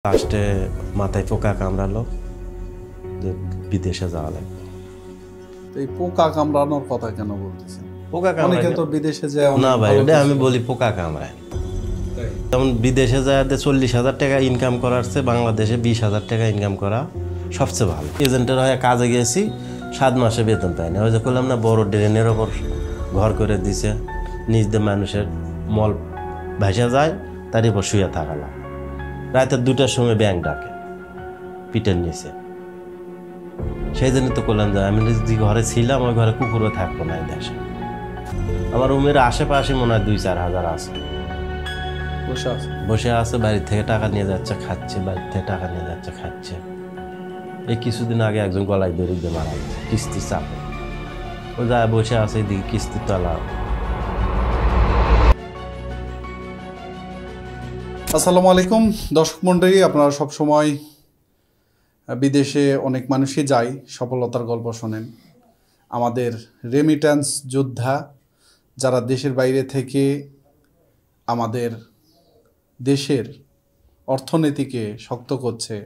লাস্টে মাথায় পোকা কামড়ালো যে বিদেশে যাওয়া লাগবে। এই পোকা কামড়ানোর কথা কেন বলতেছেন? পোকা অনেকে কামড়ায় তো বিদেশে যায় না ভাই, ওটা আমি বলি পোকা কামড়ায়। যেমন বিদেশে যায় 40,000 টাকা ইনকাম করার চেয়ে বাংলাদেশে 20,000 টাকা ইনকাম করা সবচেয়ে ভালো। এজেন্টের হয়ে কাজে গেছি, 7 মাসে বেতন পাই না। ওই যে করলাম না, বড় ড্রেনের ওপর ঘর করে দিছে, নিজ দিয়ে মানুষের মল ভাসা যায়, তার উপর শুয়ে থাকালাম। রাতে 2টার সময় ব্যাংক ডাকে পিটের নিচে। সেই জন্য তো করলাম যে আমি যে ঘরে ছিলাম ওই ঘরে কুকুরও থাকবো না। এই দেশে আমার রুমের আশেপাশে মনে হয় 2-4 হাজার আছে, বসে আছে। বাড়ি থেকে টাকা নিয়ে যাচ্ছে, খাচ্ছে, বাড়ি থেকে টাকা নিয়ে যাচ্ছে, খাচ্ছে। এই কিছুদিন আগে একজন গলায় দড়ি দিয়ে মারা গেছে কিস্তি চাপে। ও যায় বসে আছে, এদিকে কিস্তি তোলা। আসসালামু আলাইকুম দর্শক মণ্ডলী, আপনারা সবসময় বিদেশে অনেক মানুষই যায়, সফলতার গল্প শোনেন। আমাদের রেমিট্যান্স যোদ্ধা যারা দেশের বাইরে থেকে আমাদের দেশের অর্থনীতিকে শক্ত করছে,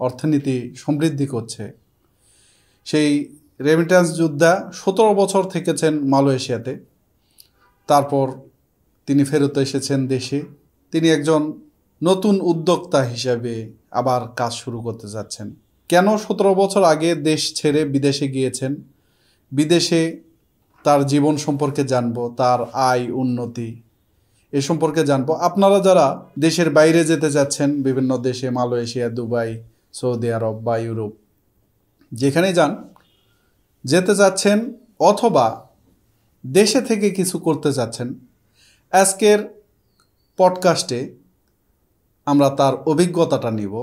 অর্থনীতি সমৃদ্ধি করছে, সেই রেমিট্যান্স যোদ্ধা 17 বছর থেকেছেন মালয়েশিয়াতে। তারপর তিনি ফেরত এসেছেন দেশে। তিনি একজন নতুন উদ্যোক্তা হিসাবে আবার কাজ শুরু করতে যাচ্ছেন। কেন 17 বছর আগে দেশ ছেড়ে বিদেশে গিয়েছেন, বিদেশে তার জীবন সম্পর্কে জানবো, তার আয় উন্নতি এ সম্পর্কে জানবো। আপনারা যারা দেশের বাইরে যেতে যাচ্ছেন, বিভিন্ন দেশে, মালয়েশিয়া, দুবাই, সৌদি আরব বা ইউরোপ, যেখানে যান, যেতে যাচ্ছেন অথবা দেশে থেকে কিছু করতে যাচ্ছেন, আজকের পডকাস্টে আমরা তার অভিজ্ঞতাটা নিব।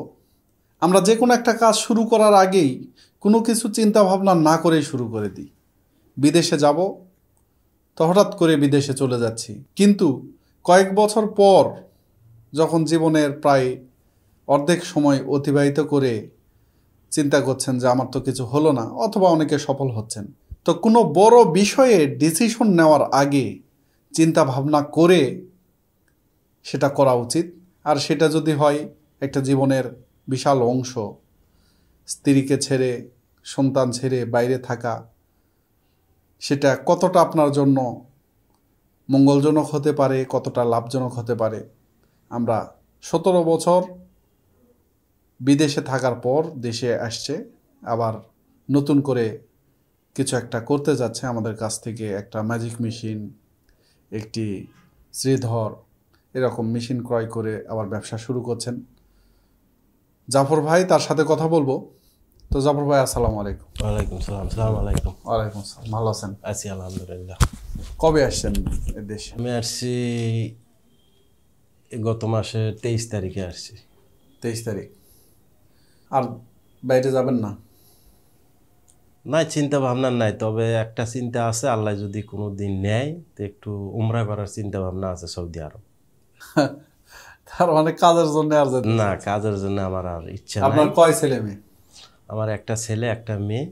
আমরা যে কোনো একটা কাজ শুরু করার আগেই কোনো কিছু চিন্তা ভাবনা না করেই শুরু করে দিই। বিদেশে যাব, তো হঠাৎ করে বিদেশে চলে যাচ্ছি, কিন্তু কয়েক বছর পর যখন জীবনের প্রায় অর্ধেক সময় অতিবাহিত করে চিন্তা করছেন যে আমার তো কিছু হলো না, অথবা অনেকে সফল হচ্ছেন, তো কোনো বড় বিষয়ে ডিসিশন নেওয়ার আগে চিন্তা ভাবনা করে সেটা করা উচিত। আর সেটা যদি হয় একটা জীবনের বিশাল অংশ, স্ত্রীকে ছেড়ে, সন্তান ছেড়ে বাইরে থাকা, সেটা কতটা আপনার জন্য মঙ্গলজনক হতে পারে, কতটা লাভজনক হতে পারে। আমরা 17 বছর বিদেশে থাকার পর দেশে আসছে, আবার নতুন করে কিছু একটা করতে যাচ্ছে। আমাদের কাছ থেকে একটা ম্যাজিক মেশিন, একটি শ্রীধর, এরকম মেশিন ক্রয় করে আবার ব্যবসা শুরু করছেন জাফর ভাই। তার সাথে কথা বলবো। তো জাফর ভাই, আসসালামু আলাইকুম। ওয়ালাইকুম সালাম। সালাম আলাইকুম। ওয়ালাইকুম আসসালাম। ভালো আছেন? আছি আলহামদুলিল্লাহ। কবে আসছেন দেশে? আমি আসছি গত মাসে 23 তারিখে আসছি। 23 তারিখ। আর বাইরে যাবেন না? নাই, চিন্তা ভাবনা নাই, তবে একটা চিন্তা আছে, আল্লাহ যদি কোনো দিন নেয় তো একটু উমরা করার চিন্তা ভাবনা আছে সৌদি আরব। তার মানে কাজের জন্য আর যেতে না, কাজের জন্য আমার আর ইচ্ছা নাই। আপনার কয় ছেলে মেয়ে? আমার একটা ছেলে, একটা মেয়ে।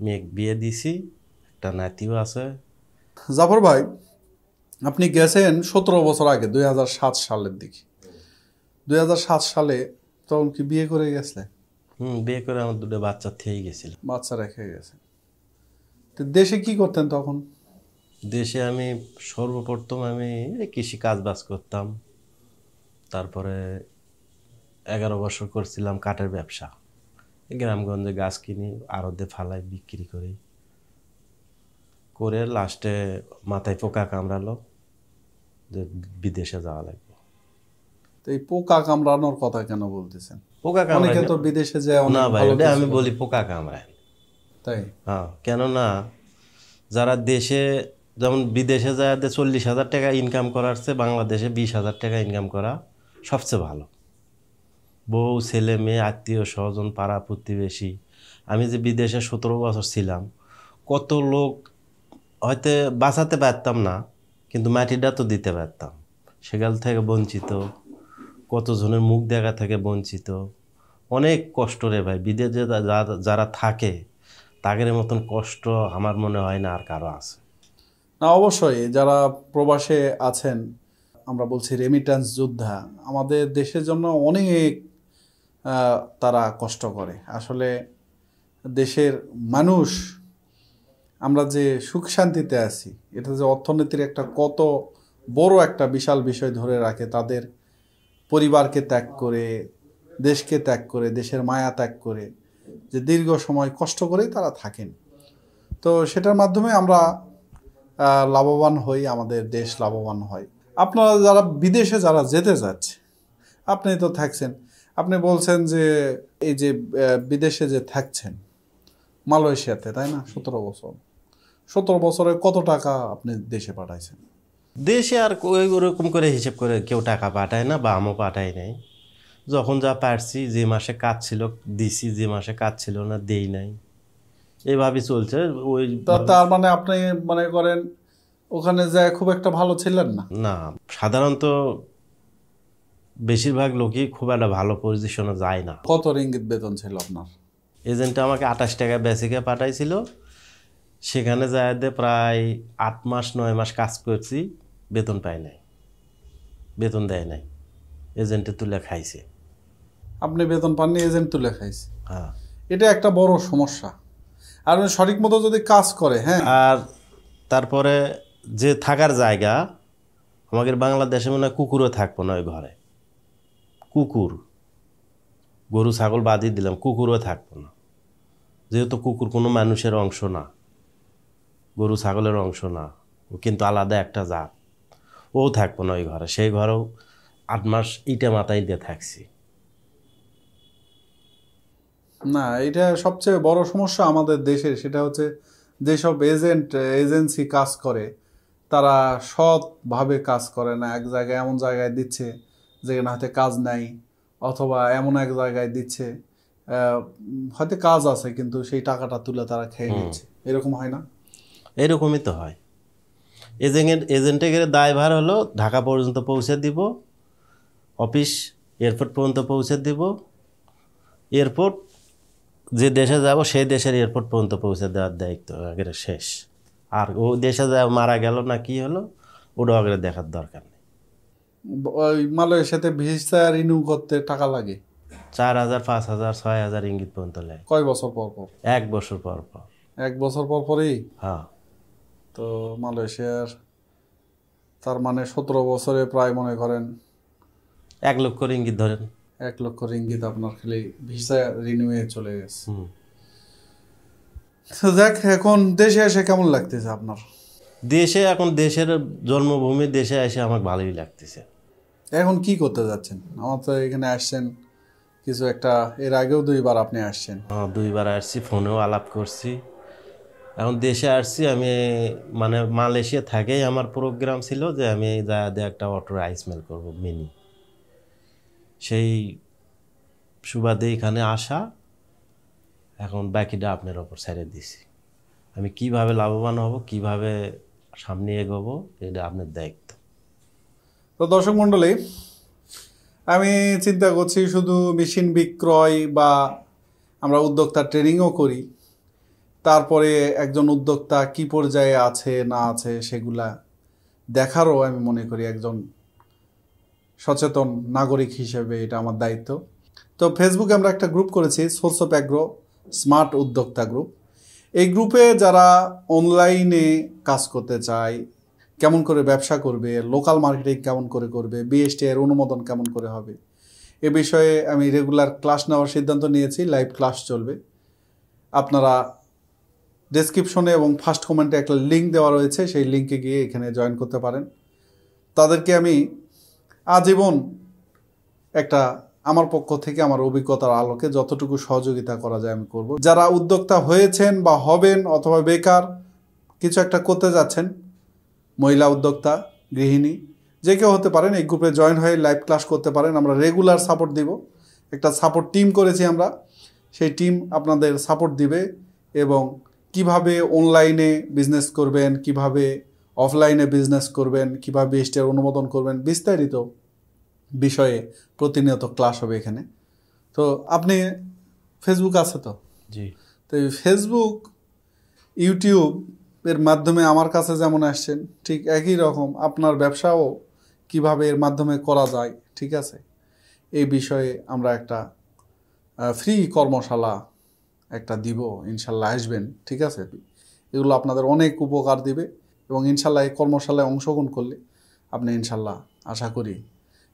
মেয়ে বিয়ে দিছি, একটা নাতিও আছে। জাফর ভাই, আপনি গেছেন 17 বছর আগে, 2007 সালের দিকে। 2007 সালে তখন কি বিয়ে করে গেছিলেন? বিয়ে করে আমার 2টো বাচ্চা থেকেই গেছিল। বাচ্চা রেখে গেছেন। তো দেশে কি করতেন তখন? দেশে আমি সর্বপ্রথম আমি কৃষি কাজ বাজ করতাম। তারপরে 11 বছর করছিলাম কাঠের ব্যবসা। গ্রামগঞ্জে গাছ কিনি, আড়তে ফালাই বিক্রি করি, করে লাস্টে মাথায় পোকা কামড়ালো যে বিদেশে যাওয়া লাগবে। তো এই পোকা কামড়ানোর কথা কেন বলতেছেন? পোকা অনেকে কামড়ায় তো বিদেশে যায় না অনেক ভাই, ভালো ওটা কিছু আমি করে। বলি পোকা কামড়ায়। তাই? হ্যাঁ, কেননা যারা দেশে, যেমন বিদেশে যায় 40,000 টাকা ইনকাম করার চেয়ে বাংলাদেশে 20,000 টাকা ইনকাম করা সবচেয়ে ভালো। বউ, ছেলে, মেয়ে, আত্মীয় স্বজন, পাড়া প্রতিবেশী। আমি যে বিদেশে 17 বছর ছিলাম, কত লোক হয়তো বাঁচাতে পারতাম না, কিন্তু মাটিটা তো দিতে পারতাম। সেগাল থেকে বঞ্চিত, কতজনের মুখ দেখা থেকে বঞ্চিত। অনেক কষ্ট রে ভাই, বিদেশে যারা থাকে তাদের মতন কষ্ট আমার মনে হয় না আর কারো আছে। না, অবশ্যই যারা প্রবাসে আছেন, আমরা বলছি রেমিট্যান্স যোদ্ধা, আমাদের দেশের জন্য অনেক তারা কষ্ট করে। আসলে দেশের মানুষ আমরা যে সুখ শান্তিতে আছি, এটা যে অর্থনীতির একটা কত বড় একটা বিশাল বিষয় ধরে রাখে, তাদের পরিবারকে ত্যাগ করে, দেশকে ত্যাগ করে, দেশের মায়া ত্যাগ করে যে দীর্ঘ সময় কষ্ট করেই তারা থাকেন। তো সেটার মাধ্যমে আমরা লাভবান হই, আমাদের দেশ লাভবান হয়। আপনারা যারা বিদেশে যারা যেতে যাচ্ছে, আপনি তো থাকছেন, আপনি বলছেন যে এই যে বিদেশে যে থাকছেন মালয়েশিয়াতে, তাই না? 17 বছরে কত টাকা আপনি দেশে পাঠাইছেন? দেশে আর ওরকম করে হিসেব করে কেউ টাকা পাঠায় না, বা আমও পাঠায় নাই। যখন যা পারছি, যে মাসে কাজ ছিল দিছি, যে মাসে কাজ ছিল না দেই নাই, এইভাবেই চলছে। ওই তার মানে আপনি মনে করেন ওখানে যায় খুব একটা ভালো ছিলেন না? না, সাধারণত বেশিরভাগ লোকই খুব একটা ভালো পজিশনে যায় না। কত রিঙ্গিত বেতন ছিল আপনার? এজেন্টটা আমাকে 28 টাকা বেসিকে পাঠাইছিল। সেখানে যায় প্রায় 8 মাস 9 মাস কাজ করছি, বেতন পাই নাই, বেতন দেয় নাই, এজেন্টে তুলে খাইছে। আপনি বেতন পাননি, এজেন্ট তুলে খাইছে? হ্যাঁ। এটা একটা বড় সমস্যা। আর সঠিক মতো যদি কাজ করে, হ্যাঁ। আর তারপরে যে থাকার জায়গা, আমাদের বাংলাদেশে মনে হয় কুকুরও থাকবো না ওই ঘরে। কুকুর, গরু ছাগল বাদই দিলাম, কুকুরও থাকবো না। যেহেতু কুকুর কোনো মানুষের অংশ না, গরু ছাগলের অংশ না, ও কিন্তু আলাদা একটা জাত, ও থাকবো না ওই ঘরে। সেই ঘরেও 8 মাস ইটা মাথায় দিয়ে থাকছি। না, এটা সবচেয়ে বড় সমস্যা আমাদের দেশের। সেটা হচ্ছে যেসব এজেন্সি কাজ করে, তারা সৎভাবে কাজ করে না। এক জায়গায় এমন জায়গায় দিচ্ছে যেখানে হয়তো কাজ নাই, অথবা এমন এক জায়গায় দিচ্ছে হয়তো কাজ আছে কিন্তু সেই টাকাটা তুলে তারা খেয়ে নিচ্ছে। এরকম হয় না? এরকমই তো হয়। এজেন্টের দায়ভার হলো ঢাকা পর্যন্ত পৌঁছে দিব, অফিস এয়ারপোর্ট পর্যন্ত পৌঁছে দিব, এয়ারপোর্ট যে দেশে যাব সেই দেশের এয়ারপোর্ট পর্যন্ত পৌঁছে দেওয়ার দায়িত্ব আগের শেষ। আর ও দেশে যা মারা গেল না কি হলো, ওটা আগে দেখার দরকার নেই। ওই মালয়েশিয়াতে ভিসা রিনিউ করতে টাকা লাগে 4,000 5,000 6,000 ইঙ্গিত পর্যন্ত লাগে। কয় বছর পর পর? 1 বছর পর পর। 1 বছর পর পরই? হ্যাঁ। তো মালয়েশিয়ার তার মানে 17 বছরে প্রায় মনে করেন 1 লক্ষ ইঙ্গিত ধরেন। 1 লক্ষ রিঙ্গিত আপনার খালি ভিসা রিনিউয়ে চলে গেছে। তো দেখ, এখন দেশে এসে কেমন লাগতেছে আপনার? দেশে এখন, দেশের জন্মভূমি, দেশে এসে আমার ভালোই লাগতেছে। এখন কি করতে যাচ্ছেন? আমার তো এখানে আসছেন কিছু একটা, এর আগেও 2 বার আপনি আসছেন। হ্যাঁ, 2 বার আসছি, ফোনেও আলাপ করছি। এখন দেশে আসছি আমি, মানে মালয়েশিয়া থাকেই আমার প্রোগ্রাম ছিল যে আমি যা দিয়ে একটা অটো রাইস মিল করবো মিনি, সেই সুবাদে এখানে আসা। এখন বাকিটা আপনার ওপর ছেড়ে দিছি। আমি কিভাবে লাভবান হব, কিভাবে সামনে এগোবো, এটা আপনার দায়িত্ব। তো দর্শক মণ্ডলী, আমি চিন্তা করছি শুধু মেশিন বিক্রয় বা আমরা উদ্যোক্তা ট্রেনিংও করি, তারপরে একজন উদ্যোক্তা কি পর্যায়ে আছে না আছে সেগুলা দেখারও আমি মনে করি একজন সচেতন নাগরিক হিসেবে এটা আমার দায়িত্ব। তো ফেসবুকে আমরা একটা গ্রুপ করেছি, সোর্স অফ অ্যাগ্রো স্মার্ট উদ্যোক্তা গ্রুপ। এই গ্রুপে যারা অনলাইনে কাজ করতে চায়, কেমন করে ব্যবসা করবে, লোকাল মার্কেটিং কেমন করে করবে, বিএসটি এর অনুমোদন কেমন করে হবে, এ বিষয়ে আমি রেগুলার ক্লাস নেওয়ার সিদ্ধান্ত নিয়েছি। লাইভ ক্লাস চলবে। আপনারা ডেসক্রিপশনে এবং ফার্স্ট কমেন্টে একটা লিঙ্ক দেওয়া রয়েছে, সেই লিঙ্কে গিয়ে এখানে জয়েন করতে পারেন। তাদেরকে আমি আজীবন একটা আমার পক্ষ থেকে আমার অভিজ্ঞতার আলোকে যতটুকু সহযোগিতা করা যায় আমি করব। যারা উদ্যোক্তা হয়েছেন বা হবেন, অথবা বেকার কিছু একটা করতে যাচ্ছেন, মহিলা উদ্যোক্তা, গৃহিণী, যে কেউ হতে পারেন, এই গ্রুপে জয়েন হয়ে লাইভ ক্লাস করতে পারেন। আমরা রেগুলার সাপোর্ট দিব। একটা সাপোর্ট টিম করেছি আমরা, সেই টিম আপনাদের সাপোর্ট দিবে এবং কিভাবে অনলাইনে বিজনেস করবেন, কিভাবে অফলাইনে বিজনেস করবেন, কিভাবে বিএসটি অনুমোদন করবেন, বিস্তারিত বিষয়ে প্রতিনিয়ত ক্লাস হবে এখানে। তো আপনি ফেসবুক আছে তো? জি। তো এই ফেসবুক, ইউটিউব এর মাধ্যমে আমার কাছে যেমন আসছেন, ঠিক একই রকম আপনার ব্যবসাও কিভাবে এর মাধ্যমে করা যায়, ঠিক আছে, এই বিষয়ে আমরা একটা ফ্রি কর্মশালা একটা দিব, ইনশাল্লাহ আসবেন, ঠিক আছে? এগুলো আপনাদের অনেক উপকার দিবে এবং ইনশাল্লাহ এই কর্মশালায় অংশগ্রহণ করলে আপনি ইনশাল্লাহ আশা করি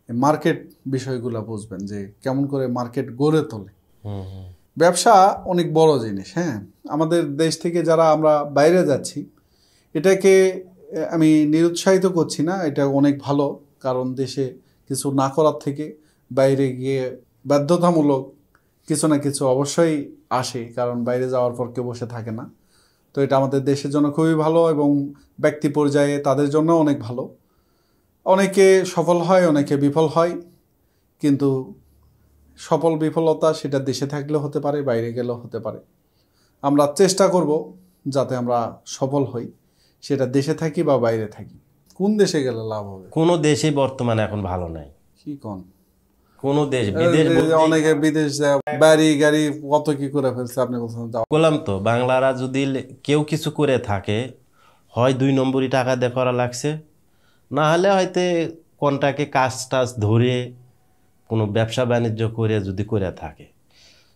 মার্কেট বিষয়গুলো বুঝবেন যে কেমন করে মার্কেট গড়ে তোলে। ব্যবসা অনেক বড় জিনিস। হ্যাঁ, আমাদের দেশ থেকে যারা আমরা বাইরে যাচ্ছি, এটাকে আমি নিরুৎসাহিত করছি না, এটা অনেক ভালো। কারণ দেশে কিছু না করার থেকে বাইরে গিয়ে বাধ্যতামূলক কিছু না কিছু অবশ্যই আসে, কারণ বাইরে যাওয়ার পর কেউ বসে থাকে না। তো এটা আমাদের দেশের জন্য খুবই ভালো এবং ব্যক্তি পর্যায়ে তাদের জন্য অনেক ভালো। অনেকে সফল হয়, অনেকে বিফল হয়, কিন্তু সফল বিফলতা সেটা দেশে থাকলেও হতে পারে, বাইরে গেলেও হতে পারে। আমরা চেষ্টা করব যাতে আমরা সফল হই, সেটা দেশে থাকি বা বাইরে থাকি। কোন দেশে গেলে লাভ হবে? কোনো দেশেই বর্তমানে এখন ভালো নাই। কি কোন কোনো দেশ, বিদেশ অনেকে বিদেশ যায়, বাড়ি গাড়ি কত কি করে ফেলছে। আপনি বলছেন বললাম তো, বাংলারা যদি কেউ কিছু করে থাকে, হয় 2 নম্বরই টাকা দিয়ে করা লাগছে, না হলে হয়তো কোনটাকে কাজ টাজ ধরে কোনো ব্যবসা বাণিজ্য করে যদি করে থাকে,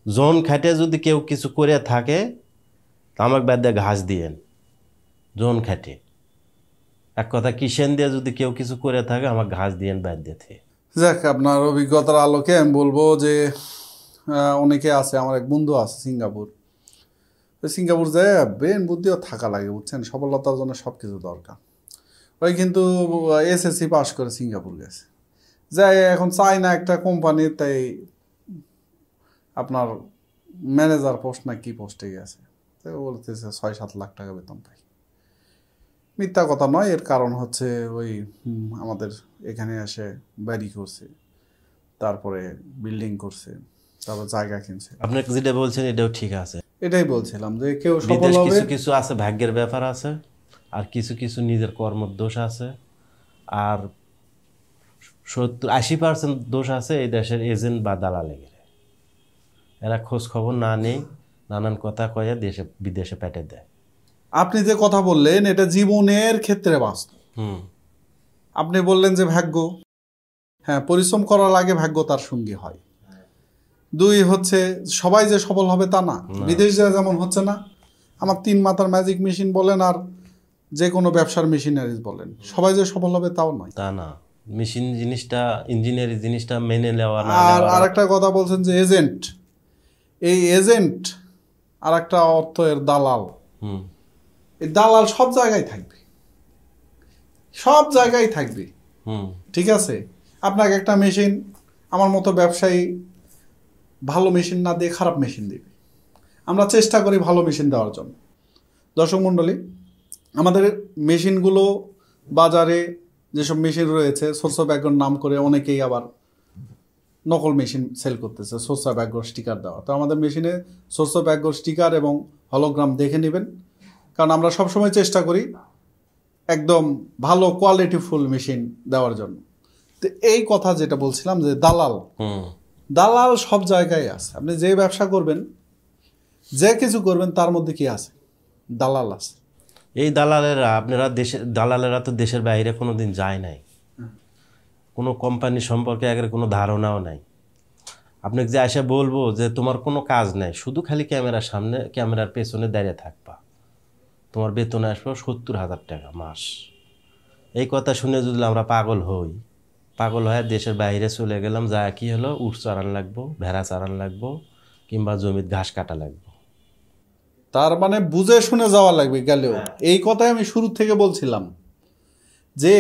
জন খাটে যদি কেউ কিছু করে থাকে, আমাকে বাদ দিয়ে ঘাস দিয়েন। জন খাটে এক কথা কিষেন দিয়ে যদি কেউ কিছু করে থাকে, আমাকে ঘাস দিয়েন বাদ দিতে। যাক, আপনার অভিজ্ঞতার আলোকে আমি বলবো যে অনেকে আছে, আমার এক বন্ধু আছে সিঙ্গাপুর। সিঙ্গাপুর যায় ব্রেন বুদ্ধিও থাকা লাগে, বুঝছেন? সফলতার জন্য সব কিছু দরকার। ওই কিন্তু এসএসসি পাস করে সিঙ্গাপুর গেছে, যাই এখন চায় না একটা কোম্পানির, তাই আপনার ম্যানেজার পোস্ট না কি পোস্টে গেছে, তাই বলতেছে 6-7 লাখ টাকা বেতন পাই। মিথ্যা কথা নয়, এর কারণ হচ্ছে ওই আমাদের এখানে এসে বাড়ি করছে, তারপরে বিল্ডিং করছে, তারপর জায়গা কিনছে। আপনাকে যেটা বলছেন এটাও ঠিক আছে। এটাই বলছিলাম যে কেউ সফল বিদেশ হবে, কিছু কিছু আছে ভাগ্যের ব্যাপার আছে, আর কিছু কিছু নিজের কর্মদোষ আছে, আর 70-80% দোষ আছে এই দেশের এজেন্ট বা দালালের। এরা খোঁজ খবর না নেই, নানান কথা কয়ে দেশে বিদেশে পেটে দেয়। আপনি যে কথা বললেন এটা জীবনের ক্ষেত্রে বাস্তব। আপনি বললেন যে ভাগ্য, হ্যাঁ, পরিশ্রম করা লাগে, ভাগ্য তার সঙ্গী হয়। 2 হচ্ছে সবাই যে সফল হবে তা না। বিদেশ যায় যেমন হচ্ছে না, আমার 3 মাথার ম্যাজিক মেশিন বলেন আর যে কোনো ব্যবসার মেশিনারিজ বলেন, সবাই যে সফল হবে তাও নয়। তা না, মেশিন জিনিসটা, ইঞ্জিনিয়ারিং জিনিসটা মেনে নেওয়া না। আর আরেকটা কথা বলছেন যে এজেন্ট, এই এজেন্ট আর একটা অর্থ এর দালাল। এই দালাল সব জায়গায় থাকবে, সব জায়গায় থাকবে, ঠিক আছে? আপনাকে একটা মেশিন, আমার মতো ব্যবসায়ী ভালো মেশিন না দিয়ে খারাপ মেশিন দেবে। আমরা চেষ্টা করি ভালো মেশিন দেওয়ার জন্য। দর্শক মণ্ডলী, আমাদের মেশিনগুলো বাজারে যেসব মেশিন রয়েছে, সোর্স অফ ব্যাকগ্রাউন্ড নাম করে অনেকেই আবার নকল মেশিন সেল করতেছে, সোর্স অফ ব্যাকগ্রাউন্ড স্টিকার দেওয়া। তো আমাদের মেশিনে সোর্স অফ ব্যাকগ্রাউন্ড স্টিকার এবং হলোগ্রাম দেখে নেবেন, কারণ আমরা সবসময় চেষ্টা করি একদম ভালো কোয়ালিটিফুল মেশিন দেওয়ার জন্য। তো এই কথা যেটা বলছিলাম যে দালাল, দালাল সব জায়গায় আছে। আপনি যে ব্যবসা করবেন, যে কিছু করবেন, তার মধ্যে কি আছে? দালাল আছে। এই দালালেরা, আপনারা দেশের দালালেরা তো দেশের বাইরে কোনো দিন যায় নাই, কোনো কোম্পানি সম্পর্কে আগের কোনো ধারণাও নাই। আপনাকে যে এসে বলবো যে তোমার কোনো কাজ নাই, শুধু খালি ক্যামেরার সামনে, ক্যামেরার পেছনে দাঁড়িয়ে থাকবা, তোমার বেতন আসবে 70,000 টাকা মাস। এই কথা শুনে যদি আমরা পাগল হই, পাগল হয়ে দেশের বাইরে চলে গেলাম, যা কি হলো, উট চারান লাগবো, ভেড়া চারান লাগবো, কিংবা জমির ঘাস কাটা লাগবো। তার মানে বুঝে শুনে যাওয়া লাগবে গেলেও। এই কথাই আমি শুরু থেকে বলছিলাম যে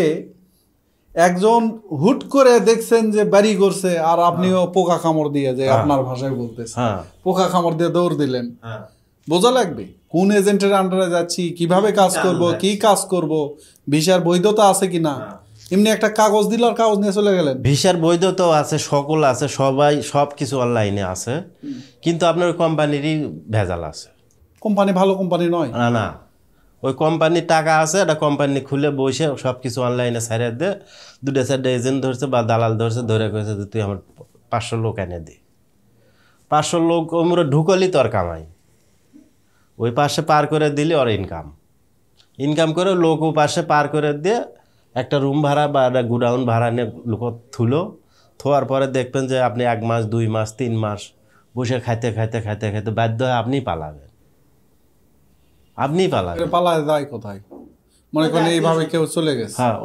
একজন হুট করে দেখছেন যে বাড়ি করছে, আর আপনিও পোকা কামড় দিয়ে, যে আপনার ভাষায় বলতেছে, পোকা কামড় দিয়ে দৌড় দিলেন। বোঝা লাগবে কোন এজেন্টের আন্ডারে যাচ্ছি, কিভাবে কাজ করব, কি কাজ করব, ভিসার বৈধতা আছে কিনা। এমনি একটা কাগজ দিল আর কাগজ নিয়ে চলে গেলেন। ভিসার বৈধতাও আছে, সকল আছে, সবাই সব কিছু অনলাইনে আছে, কিন্তু আপনার কোম্পানিরই ভেজাল আছে। কোম্পানি ভালো কোম্পানি নয়। না না, ওই কোম্পানির টাকা আছে, একটা কোম্পানি খুলে বসে সব কিছু অনলাইনে ছাড়িয়ে দে, 2-4টা এজেন্ট ধরছে বা দালাল ধরছে, ধরে কয়েছে যে তুই আমার 500 লোক এনে দে। 500 লোক ওমরা ঢুকলি তোর কামাই, ওই পাশে পার করে দিলে ওর ইনকাম করে লোক ও পাশে পার করে দিয়ে একটা রুম ভাড়া বা একটা গুডাউন ভাড়া নিয়ে লোক থুলো, থোয়ার পরে দেখবেন যে আপনি 1 মাস 2 মাস 3 মাস বসে খাইতে খাইতে খাইতে খাইতে বাধ্য হয় আপনিই পালাবেন, আপনিই পালাবেন। এটা পালায় যায় কোথায়? মনে করেন এইভাবে কেউ চলে গেছে, হ্যাঁ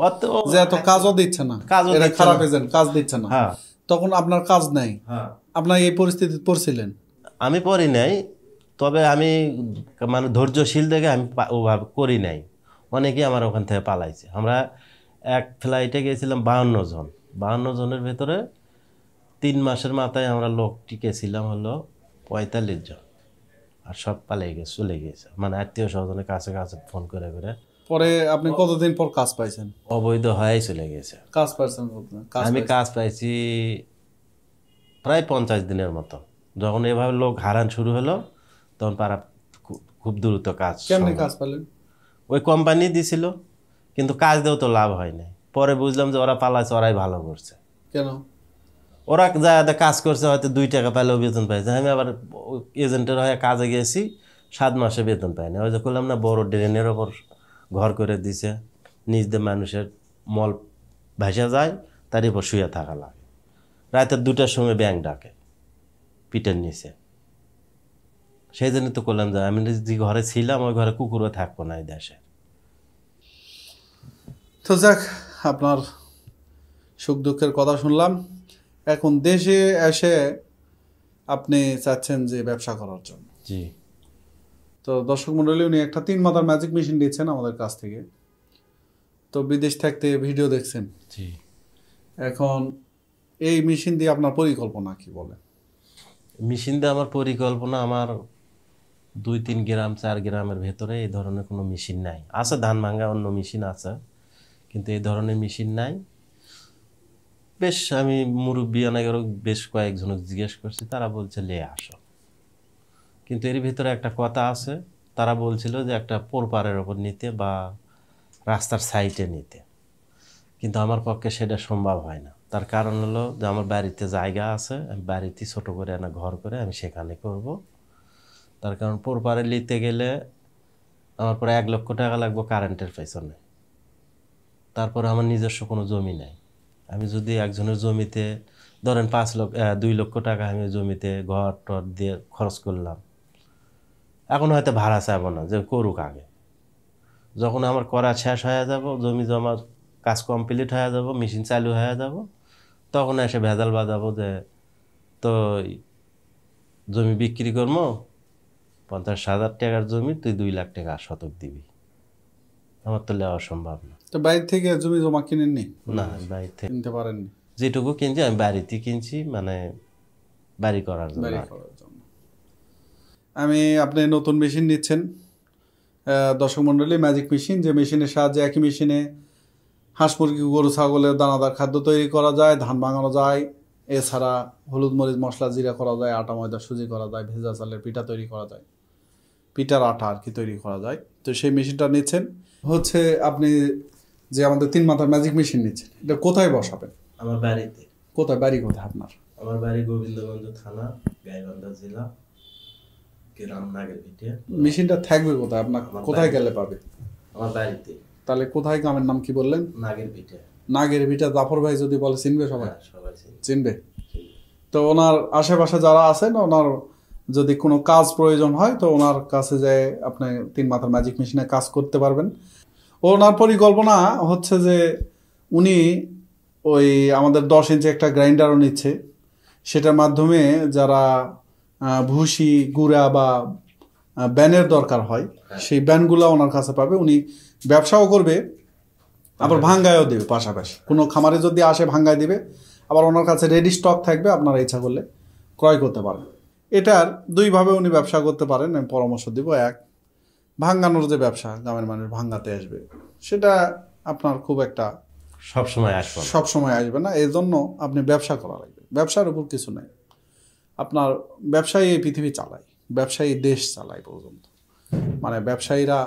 যে এত কাজও দিচ্ছে না, কাজও এটা দিচ্ছে খারাপ না। এজেন্ট, কাজ দিচ্ছে না, হ্যাঁ তখন আপনার কাজ নাই, হ্যাঁ আপনার এই পরিস্থিতি পড়ছিলেন? আমি পড়ি নাই, তবে আমি মানে ধৈর্যশীল দেখে আমি ওভাবে করি নাই। অনেকেই আমার ওখান থেকে পালাইছে। আমরা এক ফ্লাইটে গেছিলাম 52 জন, 52 জনের ভেতরে 3 মাসের মাথায় আমরা লোক টিকেছিলাম হলো 45 জন, আর সব পালিয়ে গেছে, চলে গেছে, মানে আত্মীয় স্বজনের কাছে কাছে ফোন করে করে। পরে আপনি কতদিন পর কাজ পাইছেন? অবৈধ হয়ে চলে গেছে। কাজ পাইছেন কতদিন? আমি কাজ পাইছি প্রায় 50 দিনের মতো। যখন এভাবে লোক হারান শুরু হলো তখন পাড়া খুব দ্রুত কাজ। কেমনে কাজ পেলেন? ওই কোম্পানি দিছিল, কিন্তু কাজ দিয়েও তো লাভ হয় নাই। পরে বুঝলাম যে ওরা পালাচ্ছে, ওরাই ভালো করছে। কেন? ওরা যা কাজ করছে হয়তো 2 টাকা পাইলেও বেতন পাইছে। আমি আবার এজেন্টের হয়ে কাজে গেছি, 7 মাসে বেতন পাইনি। ওই যে করলাম না, বড় ড্রেনের ওপর ঘর করে দিছে, নিজ দিয়ে মানুষের মল ভাসা যায়, তার উপর শুয়ে থাকা লাগে। রাতের 2টার সময় ব্যাংক ডাকে পিঠের নিচে। সেই জন্য তো করলাম যে আমি যে ঘরে ছিলাম ওই ঘরে কুকুরও থাকবো না এই দেশে। তো যাক, আপনার সুখ দুঃখের কথা শুনলাম। এখন দেশে এসে আপনি চাচ্ছেন যে ব্যবসা করার জন্য। জি। তো দর্শক মণ্ডলী, উনি একটা 3 মাথার ম্যাজিক মেশিন দিচ্ছেন আমাদের কাছ থেকে। তো বিদেশ থাকতে ভিডিও দেখছেন। জি। এখন এই মেশিন দিয়ে আপনার পরিকল্পনা কি বলে? মেশিন দিয়ে আমার পরিকল্পনা, আমার 2-3 গ্রাম 4 গ্রামের ভেতরে এই ধরনের কোনো মেশিন নাই। আছে ধান ভাঙা অন্য মেশিন আছে, কিন্তু এই ধরনের মেশিন নাই। বেশ আমি মুরব্বী অনেকেরও বেশ কয়েকজনকে জিজ্ঞেস করছি, তারা বলছে লে আসো। কিন্তু এর ভিতরে একটা কথা আছে, তারা বলছিল যে একটা পোরপারের ওপর নিতে বা রাস্তার সাইডে নিতে, কিন্তু আমার পক্ষে সেটা সম্ভব হয় না। তার কারণ হলো যে আমার বাড়িতে জায়গা আছে, আমি বাড়িতে ছোট করে একটা ঘর করে আমি সেখানে করব। তার কারণ পোরপারে নিতে গেলে আমার প্রায় 1 লক্ষ টাকা লাগবে কারেন্টের পেছনে। তারপরে আমার নিজস্ব কোনো জমি নাই। আমি যদি একজনের জমিতে ধরেন 2 লক্ষ টাকা আমি জমিতে ঘর টর দিয়ে খরচ করলাম, এখন হয়তো ভাড়া চাইব না, যে করুক আগে। যখন আমার করা শেষ হয়ে যাব, জমি জমার কাজ কমপ্লিট হয়ে যাব, মেশিন চালু হয়ে যাব, তখন এসে ভেজাল বাজাবো যে তো জমি বিক্রি করবো, 50,000 টাকার জমি তুই 2 লাখ টাকা শতক দিবি। আমার তো নেওয়া সম্ভব না। তো বাইরে থেকে জমি জমা কিনেননি? না, বাড়ি থেকে কিনতে পারেননি? যেটুকু কিনছি আমি বাড়িতে কিনছি, মানে বাড়ি করার জন্য। বাড়ি করার জন্য। আপনি নতুন মেশিন নিচ্ছেন দর্শক মণ্ডলী, ম্যাজিক মেশিন, যে মেশিনের সাহায্যে একই মেশিনে হাঁস মুরগি গরু ছাগলের দানাদার খাদ্য তৈরি করা যায়, ধান ভাঙানো যায়, এছাড়া হলুদ মরিচ মশলা জিরা করা যায়, আটা ময়দা সুজি করা যায়, ভেজা চালের পিঠা তৈরি করা যায়, পিঠার আটা আর কি তৈরি করা যায়। তো সেই মেশিনটা নিচ্ছেন হচ্ছে, আপনি যে আমাদের 3 মাথার ম্যাজিক মেশিন নিচ্ছেন, এটা কোথায় বসাবেন? আমার বাড়িতে। কোথায়? বাড়ি কোথায় আপনার? আমার বাড়ি গোবিন্দগঞ্জ থানা, গাইবান্ধা জেলা, গ্রাম নাগেরভিটে। মেশিনটা থাকবে কোথায়? আপনার কোথায় গেলে পাবে? আমার বাড়িতে। তাহলে কোথায়? গ্রামের নাম কি বললেন? নাগেরভিটে। নাগেরভিটা। জাফর ভাই যদি বলে চিনবে সবাই? সবাই চিনবে। তো ওনার আশেপাশে যারা আছেন, ওনার যদি কোনো কাজ প্রয়োজন হয় তো ওনার কাছে যায় আপনি 3 মাথার ম্যাজিক মেশিনে কাজ করতে পারবেন। ওনার পরিকল্পনা হচ্ছে যে উনি ওই আমাদের 10 ইঞ্চি একটা গ্রাইন্ডারও নিচ্ছে, সেটার মাধ্যমে যারা ভুসি গুঁড়া বা ব্যানের দরকার হয় সেই ব্যানগুলো ওনার কাছে পাবে। উনি ব্যবসাও করবে, আবার ভাঙ্গায়ও দেবে পাশাপাশি। কোনো খামারে যদি আসে ভাঙ্গায় দিবে, আবার ওনার কাছে রেডি স্টক থাকবে, আপনারা ইচ্ছা করলে ক্রয় করতে পারেন। এটার 2 ভাবে উনি ব্যবসা করতে পারেন, আমি পরামর্শ দিব। এক, ভাঙ্গানোর যে ব্যবসা, গ্রামের মানুষ ভাঙ্গাতে আসবে, সেটা আপনার খুব একটা সবসময় আসবে না, এই জন্য আপনি ব্যবসা করা লাগবে। ব্যবসার উপর কিছু নাই, আপনার ব্যবসায়ী এই পৃথিবী চালায়, ব্যবসায়ী দেশ চালায় পর্যন্ত, মানে ব্যবসায়ীরা,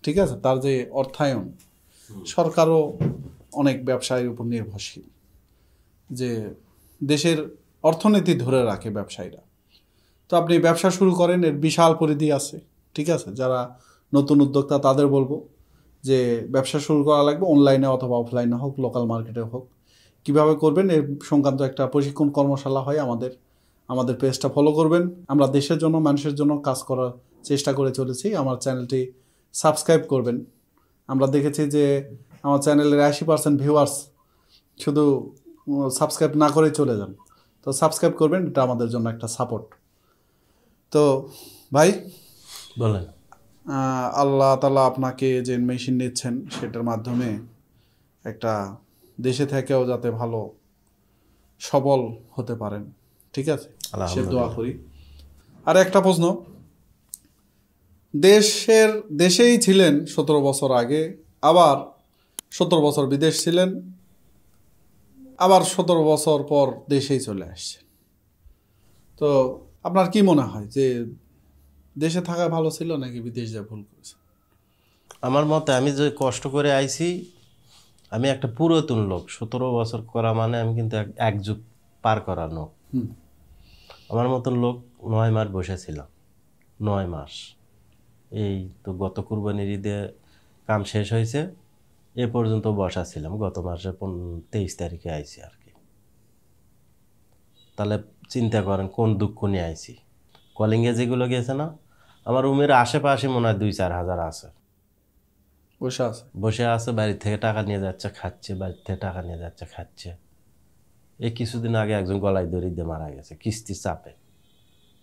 ঠিক আছে, তার যে অর্থায়ন, সরকারও অনেক ব্যবসায়ীর উপর নির্ভরশীল, যে দেশের অর্থনীতি ধরে রাখে ব্যবসায়ীরা। তো আপনি ব্যবসা শুরু করেন, এর বিশাল পরিধি আছে, ঠিক আছে। যারা নতুন উদ্যোক্তা তাদের বলবো যে ব্যবসা শুরু করা লাগবে, অনলাইনে অথবা অফলাইনে হোক, লোকাল মার্কেটে হোক। কিভাবে করবেন এর সংক্রান্ত একটা প্রশিক্ষণ কর্মশালা হয় আমাদের আমাদের পেজটা ফলো করবেন। আমরা দেশের জন্য, মানুষের জন্য কাজ করার চেষ্টা করে চলেছি। আমার চ্যানেলটি সাবস্ক্রাইব করবেন। আমরা দেখেছি যে আমার চ্যানেলের 80% ভিউয়ার্স শুধু সাবস্ক্রাইব না করেই চলে যান। তো সাবস্ক্রাইব করবেন, এটা আমাদের জন্য একটা সাপোর্ট। তো ভাই বলেন। আল্লাহ তাআলা আপনাকে যে মেশিন নিচ্ছেন সেটার মাধ্যমে একটা দেশে থেকেও যাতে ভালো সবল হতে পারেন, ঠিক আছে, সে দোয়া করি। আর একটা প্রশ্ন, দেশেই ছিলেন 17 বছর আগে, আবার 17 বছর বিদেশ ছিলেন, আবার 17 বছর পর দেশেই চলে আসছেন। তো আপনার কি মনে হয় যে দেশে থাকা ভালো ছিল নাকি বিদেশ যা ভুল করেছে? আমার মতে আমি যে কষ্ট করে আইছি, আমি একটা পুরাতন লোক, 17 বছর করা মানে আমি কিন্তু এক যুগ পার করানো। আমার মতন লোক 9 মাস বসেছিলাম, 9 মাস। এই তো গত কুরবানির ঈদে কাম শেষ হয়েছে, এ পর্যন্ত বসা ছিলাম। গত মাসের 23 তারিখে আইছি আর কি। তাহলে চিন্তা করেন কোন দুঃখ নিয়ে আইছি। কলিংয়ে যেগুলো গেছে না, আমার রুমের আশেপাশে মনে হয় 2-4 হাজার আছে, বসে আছে। বাড়ি থেকে টাকা নিয়ে যাচ্ছে, খাচ্ছে, বাড়ি থেকে টাকা নিয়ে যাচ্ছে, খাচ্ছে। এই কিছুদিন আগে একজন গলায় দড়ি দিয়ে মারা গেছে কিস্তির চাপে।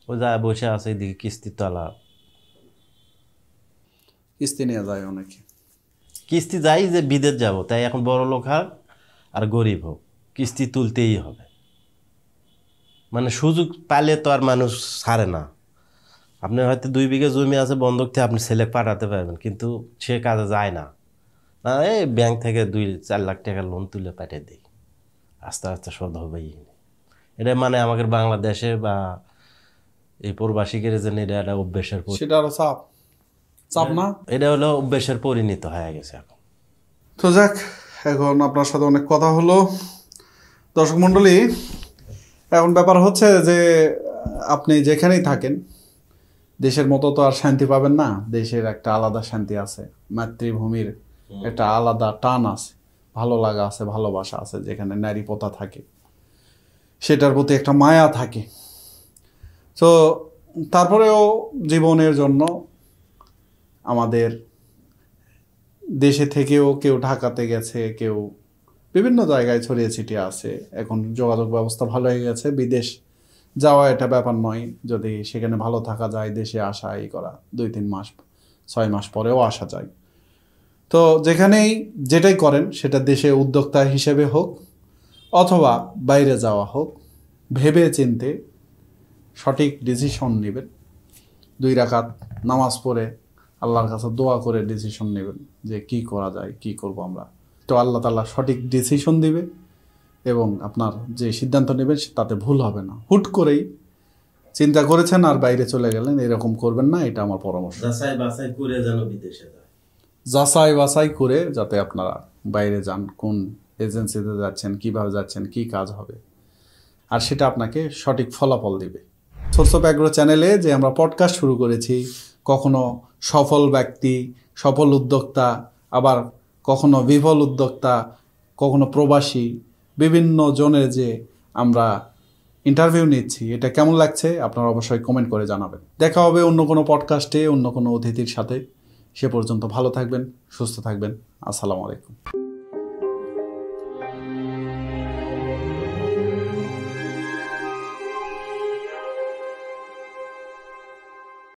ও যা বসে আছে, এদিকে কিস্তির তলা, কিস্তি নিয়ে যায় অনেকে। কিস্তি যাই যে বিদেশ যাব, তাই এখন বড় লোক হোক আর গরিব হোক, কিস্তি তুলতেই হবে। মানে সুযোগ পাইলে তো আর মানুষ ছাড়ে না। আপনি হয়তো 2 বিঘা জমি আছে বন্ধক থেকে, আপনি ছেলে পাঠাতে পারবেন, কিন্তু সে কাজে যায় না। এই ব্যাংক থেকে 2-4 লাখ টাকা লোন তুলে পাঠিয়ে দিই, আস্তে আস্তে শোধ হবেই। এটা মানে আমাদের বাংলাদেশে বা এই প্রবাসীদের জন্য এটা একটা অভ্যেসের, সেটা আরো চাপ না, এটা হলো অভ্যেসের পরিণত হয়ে গেছে এখন। তো যাক, এখন আপনার সাথে অনেক কথা হলো। দর্শক মণ্ডলী, এখন ব্যাপার হচ্ছে যে আপনি যেখানেই থাকেন, দেশের মতো তো আর শান্তি পাবেন না। দেশের একটা আলাদা শান্তি আছে, মাতৃভূমির একটা আলাদা টান আছে, ভালো লাগা আছে, ভালোবাসা আছে। যেখানে নারী প্রথা থাকে, সেটার প্রতি একটা মায়া থাকে। তো তারপরেও জীবনের জন্য আমাদের দেশে থেকেও কেউ ঢাকাতে গেছে, কেউ বিভিন্ন জায়গায় ছড়িয়ে ছিটিয়ে আছে। এখন যোগাযোগ ব্যবস্থা ভালো হয়ে গেছে, বিদেশ যাওয়া এটা ব্যাপার নয়। যদি সেখানে ভালো থাকা যায়, দেশে আসা এই করা, 2-3 মাস 6 মাস পরেও আসা যায়। তো যেখানেই যেটাই করেন, সেটা দেশে উদ্যোক্তা হিসেবে হোক অথবা বাইরে যাওয়া হোক, ভেবে চিন্তে সঠিক ডিসিশন নেবেন। 2 রাকাত নামাজ পড়ে আল্লাহর কাছে দোয়া করে ডিসিশন নেবেন যে কি করা যায়, কি করব আমরা। তো আল্লাহ তাআলা সঠিক ডিসিশন দিবে এবং আপনার যে সিদ্ধান্ত নেবেন তাতে ভুল হবে না। হুট করেই চিন্তা করেছেন আর বাইরে চলে গেলেন, এরকম করবেন না, এটা আমার পরামর্শ। যাচাই বাছাই করে যেন বিদেশে যায়, যাচাই বাছাই করে যাতে আপনারা বাইরে যান, কোন এজেন্সিতে যাচ্ছেন, কিভাবে যাচ্ছেন, কি কাজ হবে, আর সেটা আপনাকে সঠিক ফলাফল দিবে। সোর্স অফ অ্যাগ্রো চ্যানেলে যে আমরা পডকাস্ট শুরু করেছি, কখনো সফল ব্যক্তি, সফল উদ্যোক্তা, আবার কখনো বিফল উদ্যোক্তা, কখনো প্রবাসী, বিভিন্ন জনের যে আমরা ইন্টারভিউ নিচ্ছি, এটা কেমন লাগছে আপনারা অবশ্যই কমেন্ট করে জানাবেন। দেখা হবে অন্য কোনো পডকাস্টে, অন্য কোনো অতিথির সাথে। সে পর্যন্ত ভালো থাকবেন, সুস্থ থাকবেন। আসসালামু আলাইকুম।